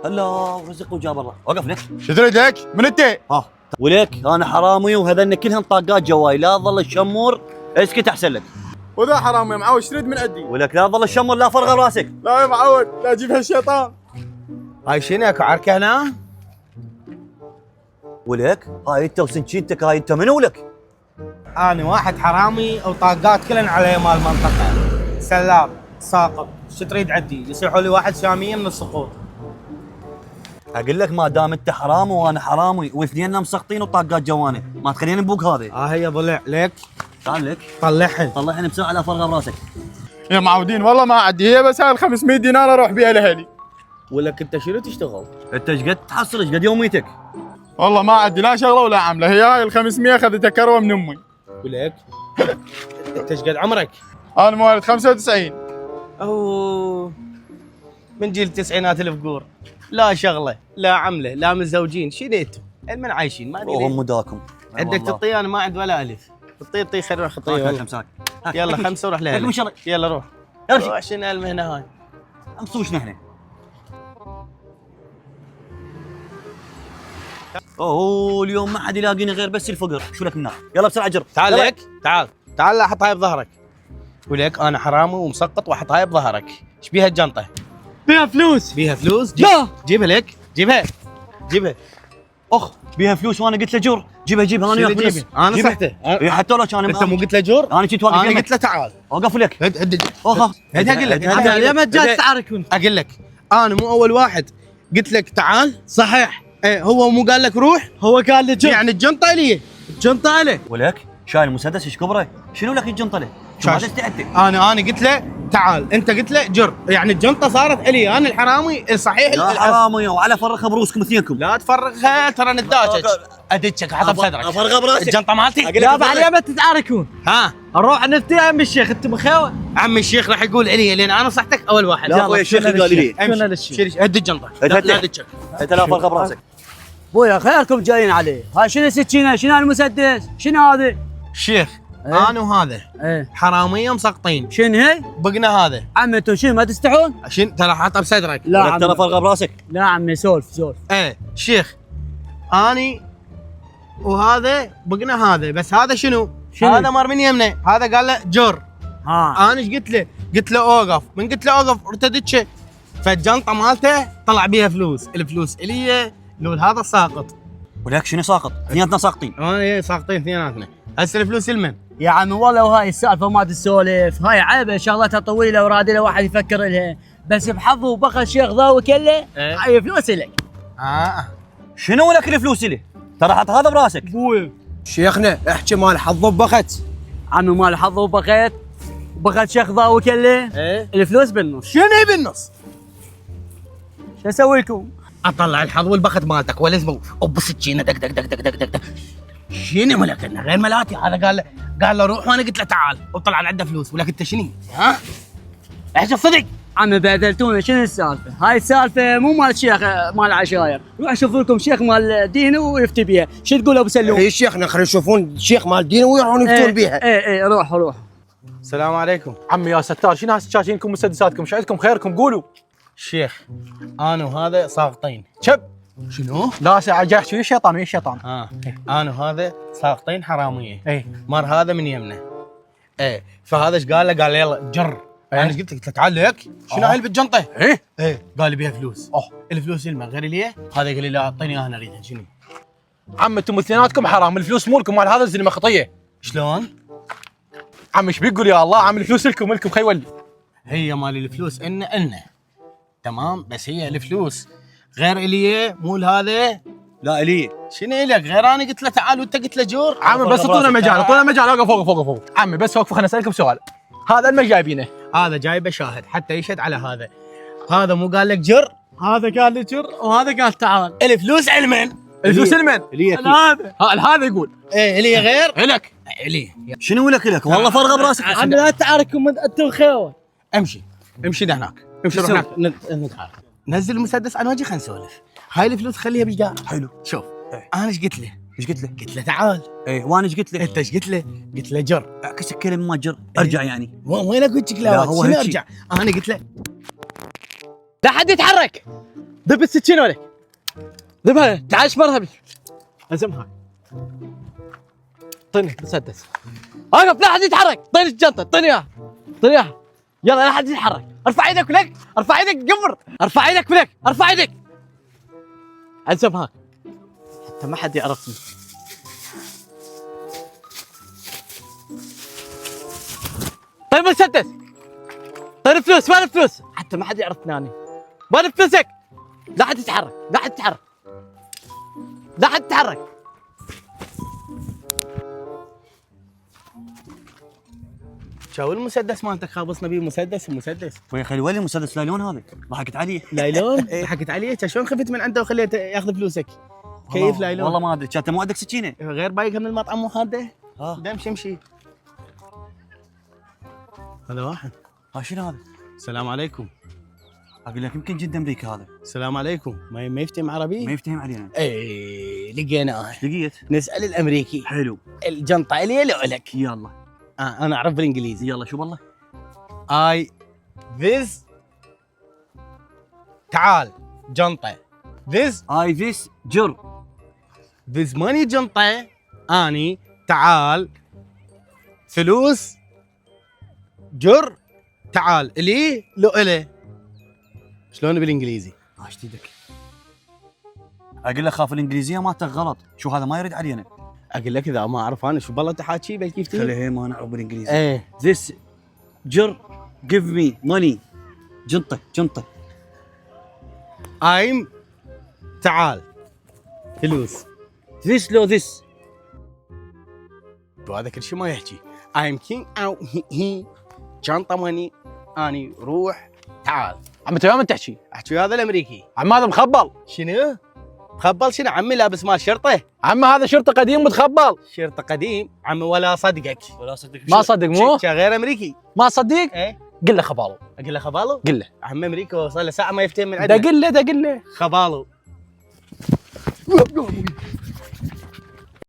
هلا ورزق وجاب الله. وقف لك. شو تريد لك؟ من انت؟ ها ولك انا حرامي وهذن كلهن طاقات جواي، لا تظل الشمور اسكت احسن لك. وذا حرام يا معود، ايش تريد من عندي؟ ولك لا تظل الشمور، لا فرغ براسك. لا يا معود، لا اجيب هالشيطان. هاي شنك عركه هنا؟ ولك هاي انت وسنشينتك، هاي انت منو لك؟ انا واحد حرامي وطاقات كلن علي مال المنطقه، سلاب ساقط، شو تريد عندي؟ يصيحوا لي واحد شاميه من السقوط. اقول لك ما دام انت حرامي وانا حرامي واثنيننا مسقطين وطاقات جوانا، ما تخليني بوك هذه. هي ضلع لك، تعال لك طلعهن طلعني بسرعه لا فرغ براسك. يا معودين والله ما عندي، هي بس هاي ال 500 دينار اروح بيها لاهلي. ولك انت شنو تشتغل؟ انت ايش قد تحصل، ايش قد يوميتك؟ والله ما عندي لا شغله ولا عمله، هي هاي ال 500 اخذتها كروه من امي. ولك انت ايش قد عمرك؟ انا مواليد 95. اوه من جيل التسعينات الفقور، لا شغله لا عمله لا متزوجين، شنو انتم؟ من عايشين ما ادري ليش. وهم مداكم عندك تطي، انا ما عندي ولا الف. طي خير خطيه والله. يلا خمسه وروح لها. يلا روح. روح شنو المهنه هاي؟ امسوش نحن. اوه اليوم ما حد يلاقيني غير بس الفقر، شو لك منها؟ يلا بسرعه جر. تعال يلا. لك، تعال احط هاي بظهرك. ولك انا حرامي ومسقط واحط هاي بظهرك. ايش بيها الجنطه؟ بيها فلوس. بيها فلوس؟ لا جيبها لك، جيبها. اخ بيها فلوس وانا قلت له جور، جيبها انا شنو وياك تجيبها؟ انا صحته. إيه، حتى لو كان انت مو قلت له جور؟ انا كنت واقف انا يمك. قلت له تعال. اوقف لك. هد اخ هد اقول لك يا ما جات تعاركون. اقول لك انا مو اول واحد قلت لك تعال. صحيح، ايه هو مو قال لك روح؟ هو قال لي جر. يعني الجنطه لي، الجنطه له. ولك شايل مسدس ايش كبره؟ شنو لك الجنطه له؟ شو ما تستعد؟ انا قلت له تعال، انت قلت له جر، يعني الجنطه صارت الي انا الحرامي الصحيح. يا حرامي وعلى فرخها بروسكم اثنينكم. لا تفرغها ترى نداشك. ادشك احطها بصدرك. افرغها براسك. الجنطه مالتي. لا بعد يا ما تتعاركون. ها نروح نفتي عم الشيخ، انت مخاوه. عم الشيخ راح يقول الي لان انا صحتك اول واحد. لا اخوي الشيخ قال لي شنو للشيخ؟ شيل هد الجنطه. هد لا هد. ادشك. انت لا فرغها براسك. ابويا خيركم جايين عليه، هاي شنو سكينه؟ شنو المسدس؟ شنو هذا؟ شيخ إيه؟ انا وهذا ايه حراميه مسقطين، شنو هي؟ بقنا هذا عمي انتم شنو ما تستحون؟ شن ترى حاطها بصدرك. لا ولك ترى عمي، فرغها براسك. لا عمي سولف. ايه شيخ اني وهذا بقنا هذا، بس هذا شنو؟ هذا مر من يمنا، هذا قال له جر. ها انا ايش قلت له؟ قلت له اوقف، من قلت له اوقف ارتدتش. فالجنطه مالته طلع بيها فلوس، الفلوس الي لول هذا ساقط. ولك شنو ساقط؟ اثنيناتنا ساقطين. انا ساقطين اثنيناتنا. هسه الفلوس المن؟ يا عمي والله وهاي السالفه ما تسولف، هاي عيبه شغلتها طويله ورادله واحد يفكر لها، بس بحظه وبقى الشيخ ضاوي كله. إيه. هاي فلوس لك. شنو لك الفلوس لي؟ ترى حط هذا براسك. ابوي شيخنا احكي مال حظ بخت. عمي مال حظه وبقيت شيخ ضاوي كله. ايه الفلوس بالنص. شنو بالنص؟ شو اسوي لكم؟ اطلع الحظ والبخت مالتك ولا اسمه وبسكينه دق دق دق دق دق دق. شنو ملكنا غير ملاتي؟ هذا قال له روح وانا قلت له تعال وطلع عنده فلوس. ولك انت شنو؟ ها؟ احكي صدق. عمي بهدلتونا، شنو السالفه؟ هاي السالفه مو مال شيخ مال عشاير، روح شوفوا لكم شيخ مال دين ويفتي بيها، شو تقول ابو سلوم؟ اي شيخنا خلينا يشوفون شيخ مال دين ويروحون يفتون بيها. ايه روح. السلام عليكم. عمي يا ستار، شنو شاشينكم مسدساتكم؟ شو عندكم خيركم قولوا. شيخ انا وهذا ساقطين. شب شنو؟ لا ساعة جاي ويا الشيطان ويا الشيطان. انا وهذا ساقطين حراميه. اي مر هذا من يمنا. ايه فهذا ايش قال له؟ قال له يلا جر. انا ايش قلت له تعال لك؟ شنو هاي بالجنطه؟ ايه قال لي بيها فلوس. الفلوس المن غير لي. هذا قال لي لا اعطيني اياها انا اريدها. شنو؟ عم انتم اثنيناتكم حرام، الفلوس مو لكم، مال هذا الزلمه خطيه. شلون؟ عم ايش بيقول يا الله؟ عم الفلوس لكم خي ولي. هي مال الفلوس إلنا تمام، بس هي الفلوس غير الي مو هذا. لا الي شنو لك غير انا قلت له تعال وانت قلت له جور. عمي بس اعطونا مجال اوقف. عمي بس وقفوا خليني اسالكم سؤال. هذا المش جايبينه؟ هذا جايبه شاهد حتى يشهد على هذا. هذا مو قال لك جر؟ هذا قال لي جر وهذا قال تعال. الفلوس علمن. الفلوس المن؟ الي هذا يقول ايه الي غير لك. الي. شنو لك والله فرغها براسك. عمي لا تعاركم انتم خيوه. امشي هناك، امشي روح هناك نتعارك. نزل المسدس عن وجهي خلينا نسولف. هاي الفلوس خليها بالجار. حلو. شوف إيه. انا ايش قلت له؟ ايش قلت له؟ قلت له تعال. ايه وانا ايش قلت لك؟ انت ايش قلت له؟ قلت له جر. اعكس الكلمه ما جر ارجع يعني. وين اقول لك لا، لا هو شنو هيك ارجع؟ انا قلت له لا حد يتحرك. ذب السكينه ولك، ذبها. تعال اشمرها ازمها. اعطيني مسدس. اقف، لا حد يتحرك. اعطيني الجنطه، اعطيني اياها، اعطيني اياها. يلا لا حد يتحرك. ارفع ايدك ولك، ارفع ايدك قفر، ارفع ايدك ولك، ارفع ايدك. عزمها حتى ما حد يعرفني. طيب مسدس، طيب فلوس، ما فلوس حتى ما حد يعرفني انا. ما فلوسك. لا حد يتحرك، لا حد يتحرك، لا حد يتحرك. شو المسدس مالتك خابصنا بيه؟ مسدس ويا اخي وين المسدس لايلون هذا؟ ضحكت علي. لايلون. ضحكت عليه، شلون خفت من عنده وخليته ياخذ فلوسك؟ كيف لايلون؟ والله ما ادري، كانت مو عندك سكينه؟ غير بايقها من المطعم مو هذا؟ ها امشي. هذا واحد. ها شنو هذا؟ السلام عليكم. اقول لك يمكن جد امريكا هذا. السلام عليكم. ما يفتهم عربي؟ ما يفتهم علينا. ايه لقيناه. لقيت؟ نسال الامريكي. حلو. الجنطه الي لو لك؟ يلا. انا اعرف بالانجليزي. يلا شو بالله؟ اي ذيس. تعال جنطه. ذيس اي ذيس جر. ذيس ماني جنطه. اني تعال فلوس جر. تعال الي لو الي. شلون بالانجليزي؟ ايش تيدك؟ اقول لك خاف الانجليزيه مالتك غلط، شو هذا ما يرد علينا. اقول لك اذا ما اعرف انا شو بالله تحاكي بل كيف خلي هي ما نعرف بالانجليزي. ايه ذيس جر جيف مي ماني. جنطه. ايم تعال فلوس. ذيس لو ذيس. وهذا كل شيء ما يحكي. ايم كينج او هي جنطه ماني. اني روح تعال. عم انت وين تحكي؟ احكي هذا الامريكي. عم هذا مخبل. شنو؟ مخبل شنو عمي؟ لابس مال شرطه. عم هذا شرطه قديم متخبل. شرطه قديم عمي ولا صدقك. ولا صدق. ما صدق مو؟ غير امريكي. ما صدق؟ ايه قل له خباله. اقول له خباله؟ قل له. عم امريكا وصل له ساعه ما يفتهم من دا عندنا. قل له، دا قل له. خباله.